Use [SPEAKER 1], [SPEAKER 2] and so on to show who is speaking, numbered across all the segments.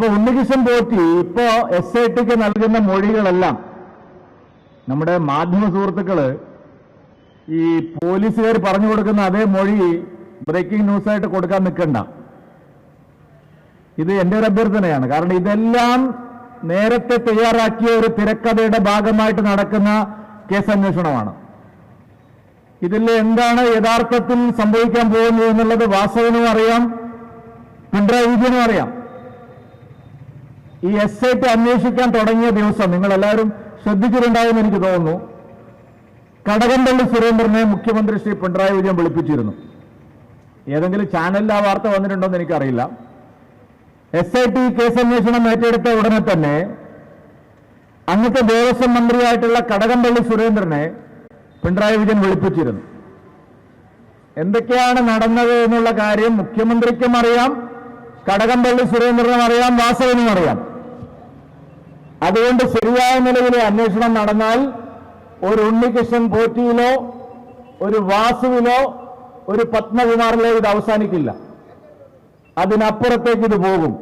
[SPEAKER 1] അപ്പൊ ഉണ്ണികൃഷ്ണൻ പോറ്റി ഇപ്പോ SITക്ക് നൽകുന്ന മൊഴികളെല്ലാം നമ്മുടെ മാധ്യമ സുഹൃത്തുക്കള് ഈ പോലീസുകാർ പറഞ്ഞു കൊടുക്കുന്ന അതേ മൊഴി ബ്രേക്കിംഗ് ന്യൂസായിട്ട് കൊടുക്കാൻ നിൽക്കണ്ട. ഇത് എന്റെ ഒരു അഭ്യർത്ഥനയാണ്. കാരണം ഇതെല്ലാം നേരത്തെ തയ്യാറാക്കിയ ഒരു തിരക്കഥയുടെ ഭാഗമായിട്ട് നടക്കുന്ന കേസന്വേഷണമാണ്. ഇതിൽ എന്താണ് യഥാർത്ഥത്തിൽ സംഭവിക്കാൻ പോകുന്നത് എന്നുള്ളത് വാസവനും അറിയാം, പിണറായി വിജയനും അറിയാം. ഈ SIT അന്വേഷിക്കാൻ തുടങ്ങിയ ദിവസം നിങ്ങളെല്ലാവരും ശ്രദ്ധിച്ചിട്ടുണ്ടാവുമെന്ന് എനിക്ക് തോന്നുന്നു. കടകംപള്ളി സുരേന്ദ്രനെ മുഖ്യമന്ത്രി ശ്രീ പിണറായി വിജയൻ വിളിപ്പിച്ചിരുന്നു. ഏതെങ്കിലും ചാനലിൽ ആ വാർത്ത വന്നിട്ടുണ്ടോ എന്ന് എനിക്കറിയില്ല. SIT കേസന്വേഷണം ഏറ്റെടുത്ത ഉടനെ തന്നെ അന്നത്തെ ദേവസ്വം മന്ത്രിയായിട്ടുള്ള കടകംപള്ളി സുരേന്ദ്രനെ പിണറായി വിജയൻ വിളിപ്പിച്ചിരുന്നു. എന്തൊക്കെയാണ് നടന്നത് എന്നുള്ള കാര്യം മുഖ്യമന്ത്രിക്കും അറിയാം, കടകംപള്ളി സുരേന്ദ്രനും അറിയാം, വാസവനും അറിയാം. അതുകൊണ്ട് ശരിയായ നിലയിലെ അന്വേഷണം നടന്നാൽ ഒരു ഉണ്ണികൃഷ്ണൻ പോറ്റിയിലോ ഒരു വാസുവിലോ ഒരു പത്മകുമാറിലോ ഇത് അവസാനിക്കില്ല. അതിനപ്പുറത്തേക്ക് ഇത് പോകും.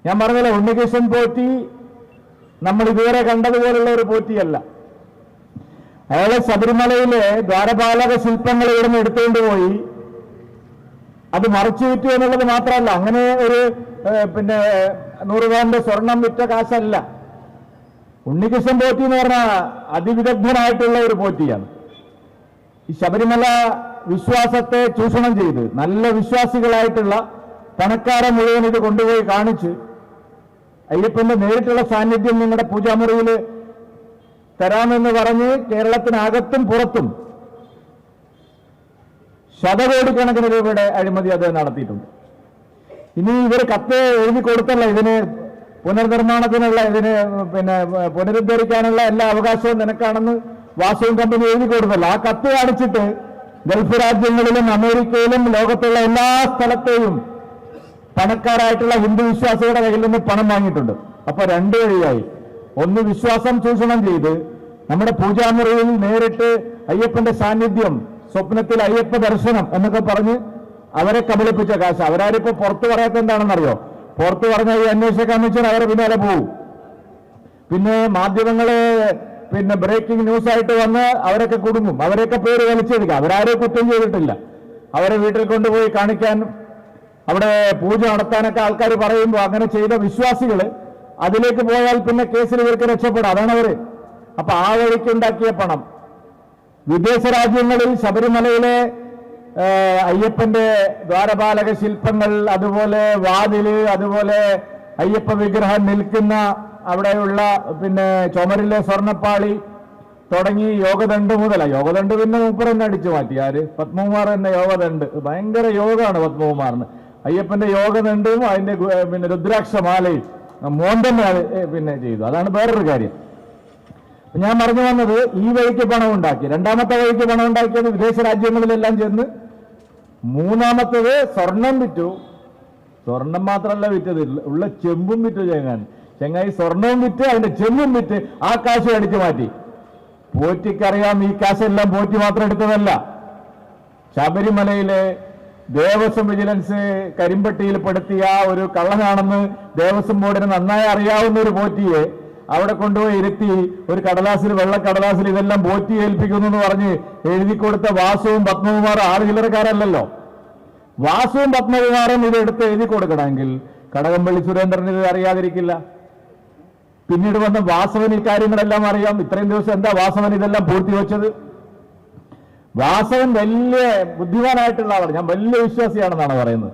[SPEAKER 1] ഞാൻ പറഞ്ഞല്ലോ, ഉണ്ണികൃഷ്ണൻ പോറ്റി നമ്മൾ ഇതുവരെ കണ്ടതുപോലുള്ള ഒരു പോറ്റിയല്ല. അയാളെ ശബരിമലയിലെ ദ്വാരപാലക ശില്പങ്ങൾ ഇവിടുന്ന് എടുത്തുകൊണ്ട് പോയി അത് മറച്ചു വിറ്റു എന്നുള്ളത് മാത്രമല്ല, അങ്ങനെ ഒരു 100 പവന്റെ സ്വർണം വിറ്റ കാശല്ല. ഉണ്ണികൃഷ്ണൻ പോറ്റി എന്ന് പറഞ്ഞാൽ അതിവിദഗ്ധനായിട്ടുള്ള ഒരു പോറ്റിയാണ്. ഈ ശബരിമല വിശ്വാസത്തെ ചൂഷണം ചെയ്ത് നല്ല വിശ്വാസികളായിട്ടുള്ള പണക്കാരെ മുഴുവൻ ഇത് കൊണ്ടുപോയി കാണിച്ച് അയ്യപ്പന്റെ നേരിട്ടുള്ള സാന്നിധ്യം നിങ്ങളുടെ പൂജാമുറിയിൽ തരാമെന്ന് പറഞ്ഞ് കേരളത്തിനകത്തും പുറത്തും ശതകോടിക്കണക്കിന് രൂപയുടെ അഴിമതി അത് നടത്തിയിട്ടുണ്ട്. ഇനി ഇവർ കത്ത് എഴുതി കൊടുത്തല്ല ഇതിന് പുനർനിർമ്മാണത്തിനുള്ള ഇതിന് പുനരുദ്ധരിക്കാനുള്ള എല്ലാ അവകാശവും നിനക്കാണെന്ന് വാസവൻ കമ്പനി എഴുതി കൊടുത്തല്ല. ആ കത്ത് കാണിച്ചിട്ട് ഗൾഫ് രാജ്യങ്ങളിലും അമേരിക്കയിലും ലോകത്തുള്ള എല്ലാ സ്ഥലത്തെയും പണക്കാരായിട്ടുള്ള ഹിന്ദു വിശ്വാസികളുടെ കയ്യിൽ നിന്ന് പണം വാങ്ങിയിട്ടുണ്ട്. അപ്പൊ രണ്ട് വഴിയായി. ഒന്ന്, വിശ്വാസം ചൂഷണം ചെയ്ത് നമ്മുടെ പൂജാമുറിയിൽ നേരിട്ട് അയ്യപ്പന്റെ സാന്നിധ്യം, സ്വപ്നത്തിൽ അയ്യപ്പ ദർശനം എന്നൊക്കെ പറഞ്ഞ് അവരെ കബളിപ്പിച്ച കാശ്. അവരാരിപ്പോ പുറത്തു പറയാത്ത എന്താണെന്നറിയോ? പുറത്തു പറഞ്ഞ ഈ അന്വേഷണ കമ്മീഷൻ അവരെ പിന്നാലെ പോവും. പിന്നെ മാധ്യമങ്ങളെ ബ്രേക്കിംഗ് ന്യൂസ് ആയിട്ട് വന്ന് അവരൊക്കെ കുടുങ്ങും. അവരൊക്കെ പേര് വലിച്ചെടുക്കുക. അവരാരും കുറ്റം ചെയ്തിട്ടില്ല. അവരെ വീട്ടിൽ കൊണ്ടുപോയി കാണിക്കാൻ, അവിടെ പൂജ നടത്താനൊക്കെ ആൾക്കാർ പറയുമ്പോൾ അങ്ങനെ ചെയ്ത വിശ്വാസികൾ അതിലേക്ക് പോയാൽ പിന്നെ കേസിൽ ഇവർക്ക് രക്ഷപ്പെടാം. അതാണ് അവര്. അപ്പൊ ആ വഴിക്കുണ്ടാക്കിയ പണം വിദേശ രാജ്യങ്ങളിൽ ശബരിമലയിലെ അയ്യപ്പന്റെ ദ്വാരപാലക ശില്പങ്ങൾ, അതുപോലെ വാതില്, അതുപോലെ അയ്യപ്പ വിഗ്രഹം നിൽക്കുന്ന അവിടെയുള്ള ചുമരിലെ സ്വർണ്ണപ്പാളി തുടങ്ങി യോഗദണ്ഡ് യോഗദണ്ഡ് പിന്നെ മൂപ്പറന്നെ അടിച്ചു മാറ്റി. ആര്? പത്മകുമാർ എന്ന യോഗദണ്ഡ്. ഭയങ്കര യോഗമാണ് പത്മകുമാറിന്. അയ്യപ്പന്റെ യോഗദണ്ഡും അതിന്റെ രുദ്രാക്ഷമാലയും മോൻ തന്നെ ചെയ്തു. അതാണ് വേറൊരു കാര്യം. ഞാൻ പറഞ്ഞു വന്നത്, ഈ വഴിക്ക് പണം ഉണ്ടാക്കി. രണ്ടാമത്തെ വഴിക്ക് പണം ഉണ്ടാക്കിയത് വിദേശ രാജ്യങ്ങളിലെല്ലാം ചെന്ന്. മൂന്നാമത്തത് സ്വർണം വിറ്റു. സ്വർണം മാത്രമല്ല വിറ്റത്, ഉള്ള ചെമ്പും വിറ്റു. ചെങ്ങായി സ്വർണവും വിറ്റ് അതിന്റെ ചെമ്പും വിറ്റ് ആ കാശ് അടിച്ചു മാറ്റി. പോറ്റിക്കറിയാം ഈ കാശെല്ലാം പോറ്റി മാത്രം എടുത്തതല്ല. ശബരിമലയിലെ ദേവസ്വം വിജിലൻസ് കരിമ്പട്ടിയിൽ പെടുത്തിയ ഒരു കള്ളനാണെന്ന് ദേവസ്വം ബോർഡിന് നന്നായി അറിയാവുന്ന ഒരു പോറ്റിയെ അവിടെ കൊണ്ടുപോയി ഇരുത്തി ഒരു കടലാസിൽ, വെള്ളക്കടലാസിൽ ഇതെല്ലാം പോറ്റി ഏൽപ്പിക്കുന്നു എന്ന് പറഞ്ഞ് എഴുതി കൊടുത്ത വാസുവും പത്മകുമാറും ആറ് ചില്ലറക്കാരല്ലല്ലോ. വാസുവും പത്മകുമാറും ഇത് എടുത്ത് എഴുതി കൊടുക്കണമെങ്കിൽ കടകംപള്ളി സുരേന്ദ്രൻ ഇത് അറിയാതിരിക്കില്ല. പിന്നീട് വന്ന വാസവൻ ഈ കാര്യങ്ങളെല്ലാം അറിയാം. ഇത്രയും ദിവസം എന്താ വാസവൻ ഇതെല്ലാം പൂർത്തിവെച്ചത്? വാസവൻ വലിയ ബുദ്ധിമാനായിട്ടുള്ള ആളാണ്. ഞാൻ വലിയ വിശ്വാസിയാണെന്നാണ് പറയുന്നത്.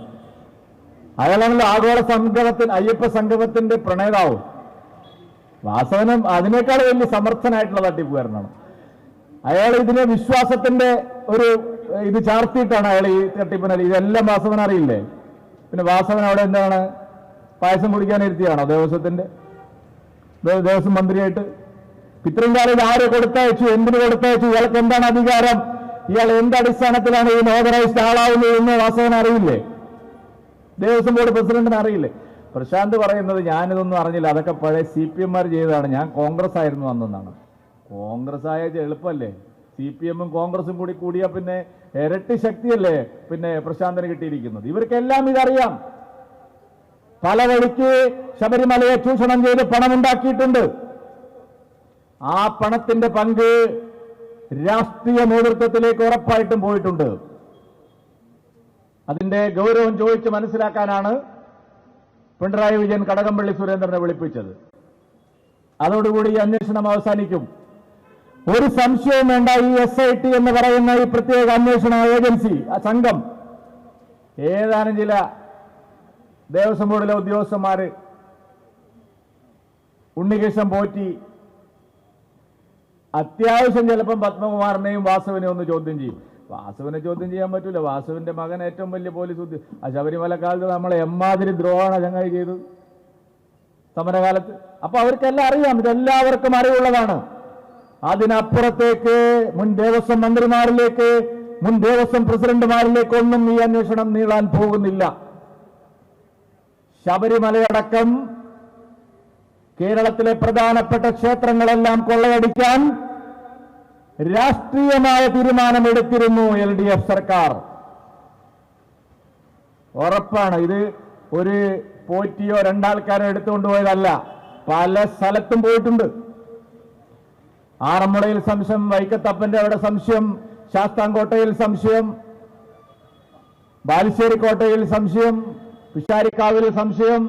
[SPEAKER 1] അയാളാണല്ലോ ആഗോള സംഗമത്തിന്, അയ്യപ്പ സംഗമത്തിന്റെ പ്രണേതാവും. വാസവനും അതിനേക്കാൾ വലിയ സമർത്ഥനായിട്ടുള്ള തട്ടിപ്പുകാരനാണ്. അയാൾ ഇതിനെ വിശ്വാസത്തിന്റെ ഒരു ഇത് ചാർത്തിയിട്ടാണ് അയാൾ ഈ തട്ടിപ്പിനാൽ. ഇതെല്ലാം വാസവൻ അറിയില്ലേ? പിന്നെ വാസവൻ അവിടെ എന്താണ് പായസം കുടിക്കാനിരുത്തിയാണോ ദേവസ്വം മന്ത്രിയായിട്ട്? ഇത്രയും കാലം ഇത് ആരെ കൊടുത്തയച്ചു, എന്തിനു കൊടുത്തയച്ചു, ഇയാൾക്ക് എന്താണ് അധികാരം, ഇയാൾ എന്ത് അടിസ്ഥാനത്തിലാണ് ഈ ഓതറൈസ്ഡ് ആളാവുന്നത് എന്ന് വാസവൻ അറിയില്ലേ? ദേവസ്വം ബോർഡ് പ്രസിഡന്റിന് അറിയില്ലേ? പ്രശാന്ത് പറയുന്നത് ഞാനിതൊന്നും അറിഞ്ഞില്ല, അതൊക്കെ പഴയ CPM-മാർ ചെയ്തതാണ്, ഞാൻ കോൺഗ്രസ് ആയിരുന്നു അന്നെന്നാണ്. കോൺഗ്രസ് ആയ എളുപ്പമല്ലേ? CPM-ഉം കോൺഗ്രസും കൂടി കൂടിയാൽ പിന്നെ ഇരട്ടി ശക്തിയല്ലേ പ്രശാന്തിന് കിട്ടിയിരിക്കുന്നത്. ഇവർക്കെല്ലാം ഇതറിയാം. പല വഴിക്ക് ശബരിമലയെ ചൂഷണം ചെയ്ത് പണമുണ്ടാക്കിയിട്ടുണ്ട്. ആ പണത്തിന്റെ പങ്ക് രാഷ്ട്രീയ നേതൃത്വത്തിലേക്ക് ഉറപ്പായിട്ടും പോയിട്ടുണ്ട്. അതിന്റെ ഗൗരവം ചോദിച്ച് മനസ്സിലാക്കാനാണ് പിണറായി വിജയൻ കടകംപള്ളി സുരേന്ദ്രനെ വിളിപ്പിച്ചത്. അതോടുകൂടി ഈ അന്വേഷണം അവസാനിക്കും. ഒരു സംശയവും വേണ്ട. ഈ SIT എന്ന് പറയുന്ന ഈ പ്രത്യേക അന്വേഷണ ഏജൻസി സംഘം ഏതാനും ചില ദേവസ്വം ബോർഡിലെ ഉദ്യോഗസ്ഥന്മാര് ഉണ്ണികൃഷ്ണൻ പോറ്റി അത്യാവശ്യം ചിലപ്പം പത്മകുമാറിനെയും വാസുവിനെയും ഒന്ന് ചോദ്യം ചെയ്യും. വാസുവിനെ ചോദ്യം ചെയ്യാൻ പറ്റൂല. വാസുവിന്റെ മകൻ ഏറ്റവും വലിയ പോലീസ് ശബരിമല കാലത്ത് നമ്മളെ എമ്മാതിരി ദ്രോഹമാണ് ചങ്ങായി ചെയ്തത് സമരകാലത്ത്. അപ്പൊ അവർക്കെല്ലാം അറിയാം, ഇതെല്ലാവർക്കും അറിവുള്ളതാണ്. അതിനപ്പുറത്തേക്ക് മുൻ ദേവസ്വം മന്ത്രിമാരിലേക്ക്, മുൻ ദേവസ്വം പ്രസിഡന്റുമാരിലേക്കൊന്നും ഈ അന്വേഷണം നീളാൻ പോകുന്നില്ല. ശബരിമലയടക്കം കേരളത്തിലെ പ്രധാനപ്പെട്ട ക്ഷേത്രങ്ങളെല്ലാം കൊള്ളയടിക്കാൻ രാഷ്ട്രീയമായ തീരുമാനമെടുത്തിരുന്നു LDF സർക്കാർ. ഉറപ്പാണ്. ഇത് ഒരു പോറ്റിയോ രണ്ടാൾക്കാരോ എടുത്തുകൊണ്ടുപോയതല്ല, പല സ്ഥലത്തും പോയിട്ടുണ്ട്. ആറന്മുളയിൽ സംശയം, വൈക്കത്തപ്പന്റെ അവിടെ സംശയം, ശാസ്താംകോട്ടയിൽ സംശയം, ബാലുശ്ശേരി കോട്ടയിൽ സംശയം, പിഷാരിക്കാവിൽ സംശയം.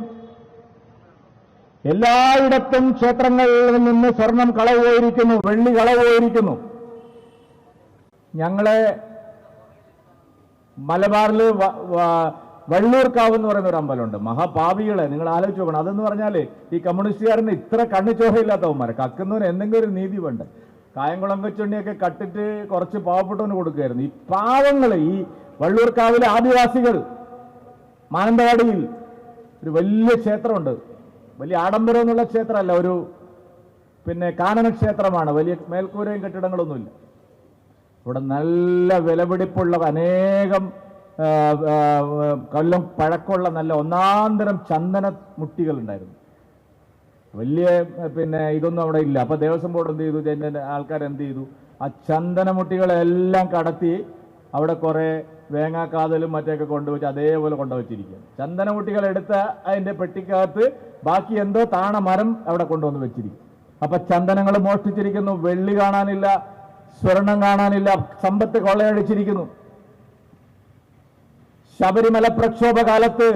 [SPEAKER 1] എല്ലായിടത്തും ക്ഷേത്രങ്ങളിൽ നിന്ന് സ്വർണം കളവ് പോയിരിക്കുന്നു, വെള്ളി കളവ് പോയിരിക്കുന്നു. ഞങ്ങളെ മലബാറിൽ വള്ളൂർക്കാവ് എന്ന് പറയുന്ന ഒരു അമ്പലമുണ്ട്. മഹാപാപികളെ നിങ്ങൾ ആലോചിച്ച് നോക്കണം. അതെന്ന് പറഞ്ഞാൽ ഈ കമ്മ്യൂണിസ്റ്റുകാരന് ഇത്ര കണ്ണിച്ചോഹയില്ലാത്തവന്മാരെ കക്കുന്നവന് എന്തെങ്കിലും ഒരു നീതി വേണ്ട. കായംകുളം കൊച്ചുണ്ണിയൊക്കെ കട്ടിട്ട് കുറച്ച് പാവപ്പെട്ടവന് കൊടുക്കുകയായിരുന്നു. ഈ പാവങ്ങൾ, ഈ വള്ളൂർക്കാവിലെ ആദിവാസികൾ, മാനന്തവാടിയിൽ ഒരു വലിയ ക്ഷേത്രമുണ്ട്. വലിയ ആഡംബരം എന്നുള്ള ക്ഷേത്രമല്ല, ഒരു കാനന ക്ഷേത്രമാണ്. വലിയ മേൽക്കൂരയും കെട്ടിടങ്ങളൊന്നുമില്ല. ഇവിടെ നല്ല വിലപിടിപ്പുള്ള അനേകം കൊല്ലം പഴക്കമുള്ള നല്ല ഒന്നാന്തരം ചന്ദന മുട്ടികൾ ഉണ്ടായിരുന്നു. വലിയ ഇതൊന്നും അവിടെ ഇല്ല. അപ്പൊ ദേവസ്വം ബോർഡ് എന്ത് ചെയ്തു, ആൾക്കാർ എന്ത് ചെയ്തു, ആ ചന്ദനമുട്ടികളെല്ലാം കടത്തി അവിടെ കുറെ വേങ്ങാക്കാതലും മറ്റൊക്കെ കൊണ്ടുവച്ച് അതേപോലെ കൊണ്ടുവച്ചിരിക്കുകയാണ്. ചന്ദനമുട്ടികൾ എടുത്ത അതിന്റെ പെട്ടിക്കകത്ത് ബാക്കി എന്തോ താണ മരം അവിടെ കൊണ്ടുവന്ന് വെച്ചിരിക്കും. അപ്പൊ ചന്ദനങ്ങൾ മോഷ്ടിച്ചിരിക്കുന്നു, വെള്ളി കാണാനില്ല, സ്വർണം കാണാനില്ല, സമ്പത്ത് കൊള്ളയടിച്ചിരിക്കുന്നു. ശബരിമല പ്രക്ഷോഭ കാലത്ത്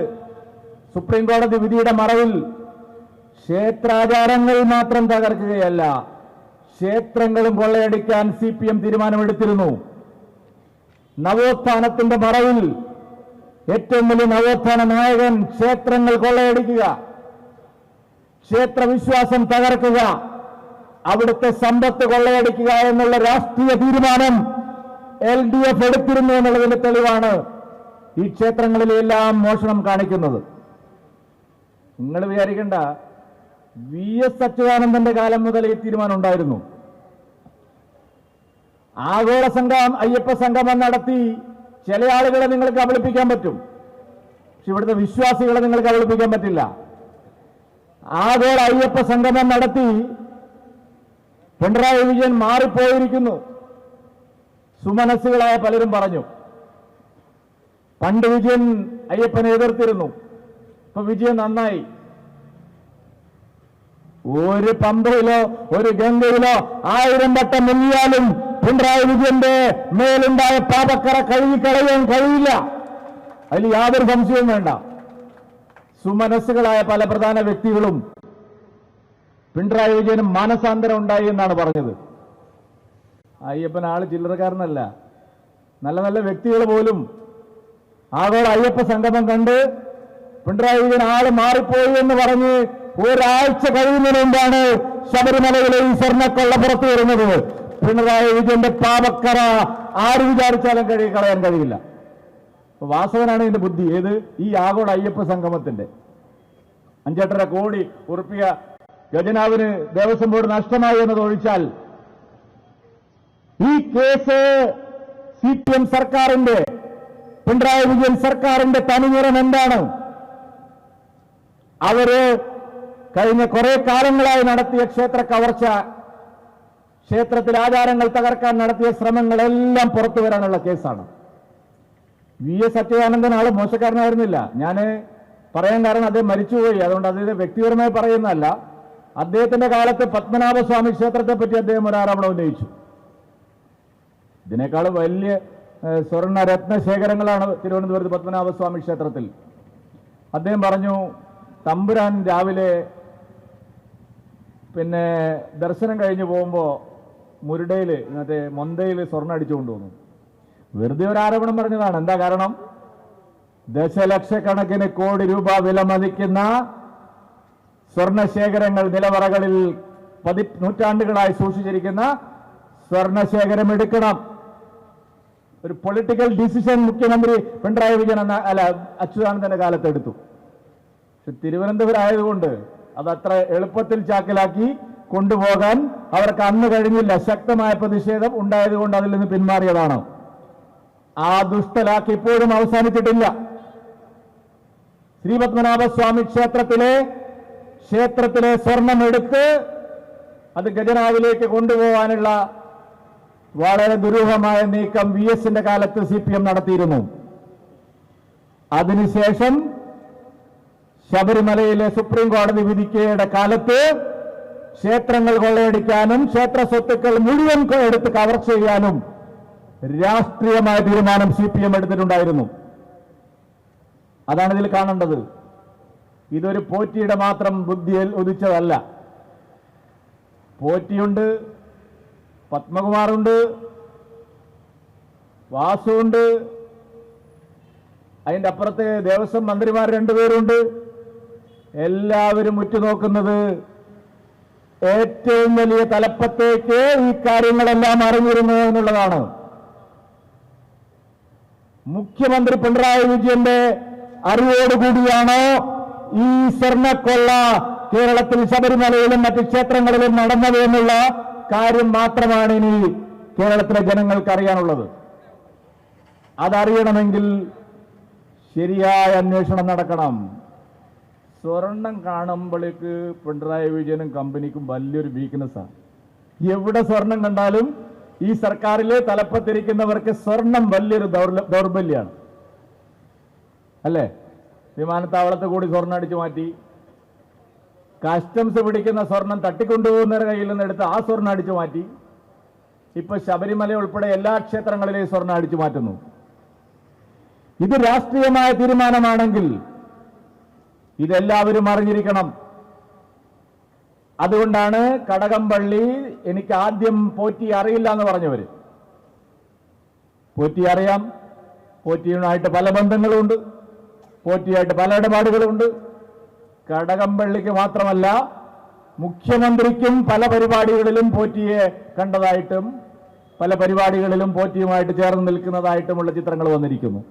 [SPEAKER 1] സുപ്രീം കോടതി വിധിയുടെ മറവിൽ ക്ഷേത്രാചാരങ്ങൾ മാത്രം തകർക്കുകയല്ല, ക്ഷേത്രങ്ങളും കൊള്ളയടിക്കാൻ CPM തീരുമാനമെടുത്തിരുന്നു. നവോത്ഥാനത്തിന്റെ മറവിൽ ഏറ്റവും വലിയ നവോത്ഥാന നായകൻ ക്ഷേത്രങ്ങൾ കൊള്ളയടിക്കുക, ക്ഷേത്രവിശ്വാസം തകർക്കുക, അവിടുത്തെ സമ്പത്ത് കൊള്ളയടിക്കുക എന്നുള്ള രാഷ്ട്രീയ തീരുമാനം LDF എടുത്തിരുന്നു എന്നുള്ളതിന്റെ തെളിവാണ് ഈ ക്ഷേത്രങ്ങളിലെല്ലാം മോഷണം കാണിക്കുന്നത്. നിങ്ങൾ വിചാരിക്കേണ്ട, VS അച്യുതാനന്ദന്റെ കാലം മുതൽ ഈ തീരുമാനം ഉണ്ടായിരുന്നു. ആഗോള സംഘം, അയ്യപ്പ സംഗമം നടത്തി ചില ആളുകളെ നിങ്ങൾക്ക് കബളിപ്പിക്കാൻ പറ്റും, പക്ഷെ ഇവിടുത്തെ വിശ്വാസികളെ നിങ്ങൾക്ക് കബളിപ്പിക്കാൻ പറ്റില്ല. ആഗോള അയ്യപ്പ സംഗമം നടത്തി പിണറായി വിജയൻ മാറിപ്പോയിരിക്കുന്നു. സുമനസ്സുകളായ പലരും പറഞ്ഞു, പണ്ട് വിജയൻ അയ്യപ്പനെ എതിർത്തിരുന്നു, ഇപ്പൊ വിജയൻ നന്നായി. ഒരു പമ്പയിലോ ഒരു ഗംഗയിലോ 1000 വട്ടം മുങ്ങിയാലും പിണറായി വിജയന്റെ മേലുണ്ടായ പാപക്കറ കഴുകിക്കളയാൻ കഴിയില്ല. അതിൽ യാതൊരു സംശയവും വേണ്ട. സുമനസ്സുകളായ പല പ്രധാന വ്യക്തികളും പിണറായി വിജയന് മാനസാന്തരം ഉണ്ടായി എന്നാണ് പറഞ്ഞത്. അയ്യപ്പൻ ആള് ചില്ലറക്കാരനല്ല. നല്ല നല്ല വ്യക്തികൾ പോലും ആഗോള അയ്യപ്പ സംഗമം കണ്ട് പിണറായി വിജയൻ ആള് മാറിപ്പോയി എന്ന് പറഞ്ഞ് ഒരാഴ്ച കഴിയുന്നതിന് മുമ്പാണ് ശബരിമലയിലെ ഈ സ്വർണ്ണക്കൊള്ള പുറത്തു വരുന്നത്. പിണറായി വിജയന്റെ പാപക്കറ ആര് വിചാരിച്ചാലും കളയാൻ കഴിയില്ല. വാസവനാണ് ഇതിന്റെ ബുദ്ധി. ഏത്? ഈ ആഗോള അയ്യപ്പ സംഗമത്തിന്റെ 5.5 കോടി ഉറുപ്പിക ഖജനാവിന് ദേവസ്വം ബോർഡ് നഷ്ടമായി എന്നതൊഴിച്ചാൽ ഈ കേസ് CPM സർക്കാരിന്റെ, പിണറായി വിജയൻ സർക്കാരിന്റെ തനിനിറം എന്താണ്? അവര് കഴിഞ്ഞ കുറെ കാലങ്ങളായി നടത്തിയ ക്ഷേത്ര കവർച്ച, ക്ഷേത്രത്തിലെ ആചാരങ്ങൾ തകർക്കാൻ നടത്തിയ ശ്രമങ്ങളെല്ലാം പുറത്തു വരാനുള്ള കേസാണ്. VS അച്യുതാനന്ദൻ ആള് മോശക്കാരനായിരുന്നില്ല. ഞാൻ പറയാൻ കാരണം അദ്ദേഹം മരിച്ചുപോയി, അതുകൊണ്ട് അദ്ദേഹം വ്യക്തിപരമായി പറയുന്നതല്ല. അദ്ദേഹത്തിന്റെ കാലത്ത് പത്മനാഭസ്വാമി ക്ഷേത്രത്തെ പറ്റി അദ്ദേഹം ഒരു ആരോപണം ഉന്നയിച്ചു. ഇതിനേക്കാൾ വലിയ സ്വർണ്ണ രത്നശേഖരങ്ങളാണ് തിരുവനന്തപുരത്ത് പത്മനാഭസ്വാമി ക്ഷേത്രത്തിൽ. അദ്ദേഹം പറഞ്ഞു, തമ്പുരാൻ രാവിലെ ദർശനം കഴിഞ്ഞ് പോകുമ്പോൾ മുരുടയിൽ മറ്റേ മൊന്തയിൽ സ്വർണ്ണം അടിച്ചു കൊണ്ടുവന്നു. വെറുതെ ഒരു ആരോപണം പറഞ്ഞതാണ്. എന്താ കാരണം? ദശലക്ഷക്കണക്കിന് കോടി രൂപ വില മതിക്കുന്ന സ്വർണശേഖരങ്ങൾ, നിലവറകളിൽ നൂറ്റാണ്ടുകളായി സൂക്ഷിച്ചിരിക്കുന്ന സ്വർണശേഖരം എടുക്കണം. ഒരു പൊളിറ്റിക്കൽ ഡിസിഷൻ മുഖ്യമന്ത്രി പിണറായി വിജയൻ അച്യുതാനന്ദന്റെ കാലത്ത് എടുത്തു. പക്ഷെ തിരുവനന്തപുരം ആയതുകൊണ്ട് അതത്ര എളുപ്പത്തിൽ ചാക്കിലാക്കി കൊണ്ടുപോകാൻ അവർക്ക് അന്ന് കഴിഞ്ഞില്ല. ശക്തമായ പ്രതിഷേധം ഉണ്ടായതുകൊണ്ട് അതിൽ നിന്ന് പിന്മാറിയതാണ്. ആ ദുഷ്ടലാക്ക് ഇപ്പോഴും അവസാനിച്ചിട്ടില്ല. ശ്രീപത്മനാഭസ്വാമി ക്ഷേത്രത്തിലെ സ്വർണം എടുത്ത് അത് ഖജനാവിലേക്ക് കൊണ്ടുപോകാനുള്ള വളരെ ദുരൂഹമായ നീക്കം VS-ന്റെ കാലത്ത് CPM നടത്തിയിരുന്നു. അതിനുശേഷം ശബരിമലയിലെ സുപ്രീം കോടതി വിധിക്കയുടെ കാലത്ത് ക്ഷേത്രങ്ങൾ കൊള്ളയടിക്കാനും ക്ഷേത്ര സ്വത്തുക്കൾ മുഴുവൻ എടുത്ത് കവർ ചെയ്യാനും രാഷ്ട്രീയമായ തീരുമാനം CPM എടുത്തിട്ടുണ്ടായിരുന്നു. അതാണ് ഇതിൽ കാണേണ്ടത്. ഇതൊരു പോറ്റിയുടെ മാത്രം ബുദ്ധിയിൽ ഉദിച്ചതല്ല. പോറ്റിയുണ്ട്, പത്മകുമാറുണ്ട്, വാസുണ്ട്, അതിൻ്റെ അപ്പുറത്തെ ദേവസ്വം മന്ത്രിമാർ രണ്ടുപേരുണ്ട്. എല്ലാവരും ഉറ്റുനോക്കുന്നത് ഏറ്റവും വലിയ തലപ്പത്തേക്ക് ഈ കാര്യങ്ങളെല്ലാം അറിഞ്ഞിരുന്നു എന്നുള്ളതാണ്. മുഖ്യമന്ത്രി പിണറായി വിജയന്റെ അറിവോടുകൂടിയാണോ ഈ സ്വർണ്ണക്കൊള്ള കേരളത്തിൽ ശബരിമലയിലും മറ്റ് ക്ഷേത്രങ്ങളിലും നടന്നത് എന്നുള്ള കാര്യം മാത്രമാണ് ഇനി കേരളത്തിലെ ജനങ്ങൾക്ക് അറിയാനുള്ളത്. അതറിയണമെങ്കിൽ ശരിയായ അന്വേഷണം നടക്കണം. സ്വർണം കാണുമ്പോഴേക്ക് പിണറായി വിജയനും കമ്പനിക്കും വലിയൊരു വീക്ക്നെസ്സാണ്. എവിടെ സ്വർണം കണ്ടാലും ഈ സർക്കാരിലെ തലപ്പത്തിരിക്കുന്നവർക്ക് സ്വർണം വലിയൊരു ദൗർബല്യമാണ്, അല്ലേ? വിമാനത്താവളത്ത് കൂടി സ്വർണ്ണം അടിച്ചു മാറ്റി, കസ്റ്റംസ് പിടിക്കുന്ന സ്വർണം തട്ടിക്കൊണ്ടുപോകുന്നവരുടെ കയ്യിൽ നിന്ന് എടുത്ത് ആ സ്വർണ്ണം അടിച്ചു മാറ്റി. ഇപ്പൊ ശബരിമല ഉൾപ്പെടെ എല്ലാ ക്ഷേത്രങ്ങളിലെയും സ്വർണ്ണം അടിച്ചു മാറ്റുന്നു. ഇത് രാഷ്ട്രീയമായ തീരുമാനമാണെങ്കിൽ ഇതെല്ലാവരും അറിഞ്ഞിരിക്കണം. അതുകൊണ്ടാണ് കടകംപള്ളി എനിക്ക് ആദ്യം പോറ്റി അറിയില്ല എന്ന് പറഞ്ഞവര്. പോറ്റി അറിയാം, പോറ്റിയുമായിട്ട് പല ബന്ധങ്ങളുമുണ്ട്, പോറ്റിയായിട്ട് പല ഇടപാടുകളുമുണ്ട്. കടകംപള്ളിക്ക് മാത്രമല്ല, മുഖ്യമന്ത്രിക്കും പല പരിപാടികളിലും പോറ്റിയെ കണ്ടതായിട്ടും പല പരിപാടികളിലും പോറ്റിയുമായിട്ട് ചേർന്ന് നിൽക്കുന്നതായിട്ടുമുള്ള ചിത്രങ്ങൾ വന്നിരിക്കുന്നു.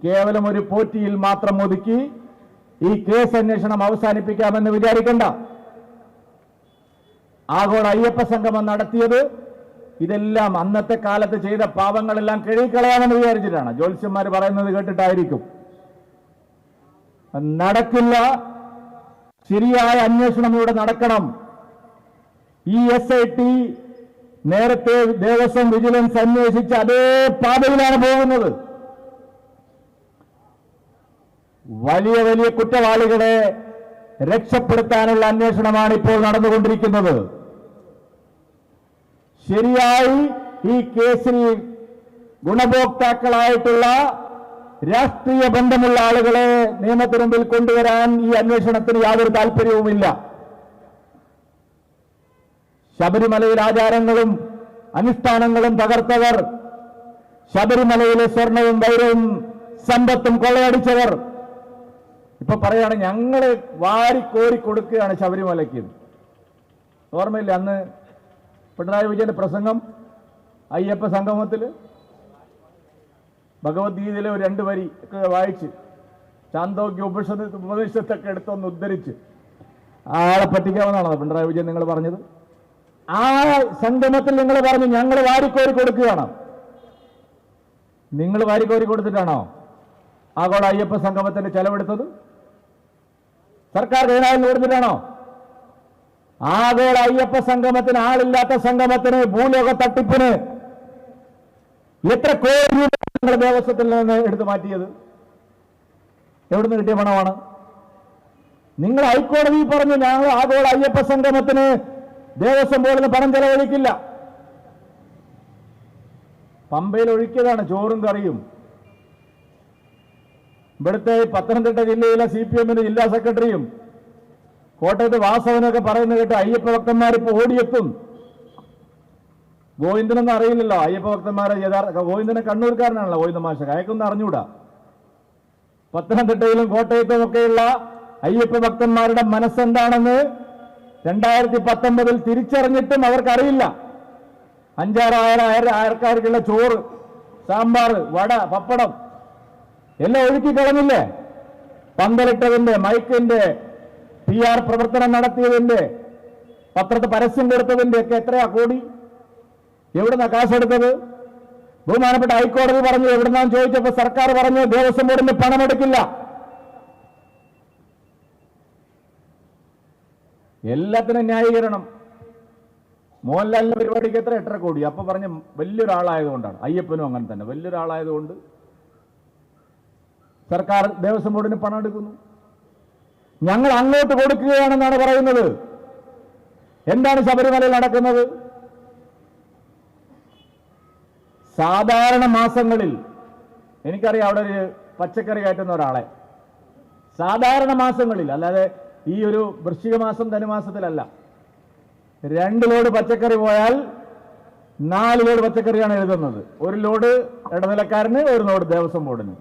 [SPEAKER 1] കേവലം ഒരു പോറ്റിയിൽ മാത്രം ഒതുക്കി ഈ കേസ് അന്വേഷണം അവസാനിപ്പിക്കാമെന്ന് വിചാരിക്കണ്ട. ആഗോള അയ്യപ്പ സംഗമം നടത്തിയത് ഇതെല്ലാം അന്നത്തെ കാലത്ത് ചെയ്ത പാപങ്ങളെല്ലാം കഴുകിക്കളയാമെന്ന് വിചാരിച്ചിട്ടാണ്. ജ്യോത്സ്യന്മാർ പറയുന്നത് കേട്ടിട്ടായിരിക്കും. നടക്കില്ല. ശരിയായ അന്വേഷണം ഇവിടെ നടക്കണം. ഈ SIT നേരത്തെ ദേവസ്വം വിജിലൻസ് അന്വേഷിച്ച അതേ പാതയിലാണ് പോകുന്നത്. വലിയ വലിയ കുറ്റവാളികളെ രക്ഷപ്പെടുത്താനുള്ള അന്വേഷണമാണ് ഇപ്പോൾ നടന്നുകൊണ്ടിരിക്കുന്നത്. ശരിയായി ഈ കേസിൽ ഗുണഭോക്താക്കളായിട്ടുള്ള രാഷ്ട്രീയ ബന്ധമുള്ള ആളുകളെ നിയമത്തിന് മുമ്പിൽ കൊണ്ടുവരാൻ ഈ അന്വേഷണത്തിന് യാതൊരു താല്പര്യവുമില്ല. ശബരിമലയിൽ ആചാരങ്ങളും അനുഷ്ഠാനങ്ങളും തകർത്തവർ, ശബരിമലയിലെ സ്വർണവും വൈരവും സമ്പത്തും കൊള്ളയടിച്ചവർ ഇപ്പൊ പറയാണ് ഞങ്ങള് വാരിക്കോരി കൊടുക്കുകയാണ് ശബരിമലയ്ക്ക്. ഓർമ്മയില്ല അന്ന് പിണറായി വിജയന്റെ പ്രസംഗം അയ്യപ്പ സംഗമത്തിൽ? ഭഗവത്ഗീതയിലെ ഒരു 2 വരി ഒക്കെ വായിച്ച് ചാന്തോക്യ ഉപനിഷത്തൊക്കെ എടുത്തൊന്ന് ഉദ്ധരിച്ച് ആളെ പറ്റിക്കാമെന്നാണോ പിണറായി വിജയൻ നിങ്ങൾ പറഞ്ഞത്? ആ സംഗമത്തിൽ നിങ്ങൾ പറഞ്ഞു ഞങ്ങൾ വാരിക്കോരി കൊടുക്കുകയാണ്. നിങ്ങൾ വാരിക്കോരി കൊടുത്തിട്ടാണോ ആഗോള അയ്യപ്പ സംഗമത്തിന് ചെലവെടുത്തത്? സർക്കാർ ധനാവിൽ കൊടുത്തിട്ടാണോ? ആഗോള അയ്യപ്പ സംഗമത്തിന്, ആളില്ലാത്ത സംഗമത്തിന്, ഭൂലോക തട്ടിപ്പിന് എത്ര കോടി രൂപ ദേവസ്വത്തിൽ നിന്ന് എടുത്തു മാറ്റിയത്? എവിടുന്ന് കിട്ടിയ പണമാണ്? നിങ്ങൾ ഹൈക്കോടതി പറഞ്ഞു ഞങ്ങൾ ആഗോള അയ്യപ്പ സംഗമത്തിന് ദേവസ്വം ബോർഡിന് പണം ചെലവഴിക്കില്ല. പമ്പയിൽ ഒഴുക്കിയതാണ് ചോറും കറിയും. ഇവിടുത്തെ പത്തനംതിട്ട ജില്ലയിലെ CPM ജില്ലാ സെക്രട്ടറിയും കോട്ടയത്ത് വാസവനൊക്കെ പറയുന്നത് കേട്ട് അയ്യപ്പ ഭക്തന്മാരിപ്പോ ഓടിയെത്തും. ഗോവിന്ദനൊന്നും അറിയില്ലല്ലോ അയ്യപ്പ ഭക്തന്മാരെ യഥാർത്ഥ. ഗോവിന്ദനെ കണ്ണൂർക്കാരനാണല്ലോ ഗോവിന്ദ മാഷ, അയക്കൊന്നും അറിഞ്ഞൂടാ. പത്തനംതിട്ടയിലും കോട്ടയത്തും ഒക്കെയുള്ള അയ്യപ്പ ഭക്തന്മാരുടെ മനസ്സെന്താണെന്ന് 2019 തിരിച്ചറിഞ്ഞിട്ടും അവർക്കറിയില്ല. 5-6 ആൾക്കാർക്കുള്ള ചോറ്, സാമ്പാർ, വട, പപ്പടം എല്ലാം ഒഴുക്കി കളഞ്ഞില്ലേ? പന്തലിട്ടതിന്റെ, മൈക്കിന്റെ, PR പ്രവർത്തനം നടത്തിയതിന്റെ, പത്രത്തിൽ പരസ്യം കൊടുത്തതിന്റെ ഒക്കെ എത്രയാ കോടി? എവിടുന്നാ കാശെടുത്തത്? ബഹുമാനപ്പെട്ട ഹൈക്കോടതി പറഞ്ഞു എവിടുന്നാന്ന് ചോദിച്ചപ്പോൾ സർക്കാർ പറഞ്ഞു ദേവസ്വം ബോർഡിന് പണമെടുക്കില്ല. എല്ലാത്തിനും ന്യായീകരണം. മോഹൻലാലിന്റെ പരിപാടിക്ക് എത്ര 8.5 കോടി. അപ്പൊ പറഞ്ഞ് വലിയൊരാളായതുകൊണ്ടാണ്. അയ്യപ്പനും അങ്ങനെ തന്നെ വലിയൊരാളായതുകൊണ്ട് സർക്കാർ ദേവസ്വം ബോർഡിന് പണം എടുക്കുന്നു. ഞങ്ങൾ അങ്ങോട്ട് കൊടുക്കുകയാണെന്നാണ് പറയുന്നത്. എന്താണ് ശബരിമലയിൽ നടക്കുന്നത്? സാധാരണ മാസങ്ങളിൽ എനിക്കറിയാം അവിടെ ഒരു പച്ചക്കറി കയറ്റുന്ന ഒരാളെ. സാധാരണ മാസങ്ങളിൽ, അല്ലാതെ ഈ ഒരു വൃശ്ചിക മാസം ധനുമാസത്തിലല്ല. 2 ലോഡ് പച്ചക്കറി പോയാൽ 4 ലോഡ് പച്ചക്കറിയാണ് എഴുതുന്നത്. 1 ലോഡ് ഇടനിലക്കാരന്, 1 ലോഡ് ദേവസ്വം ബോർഡിന്.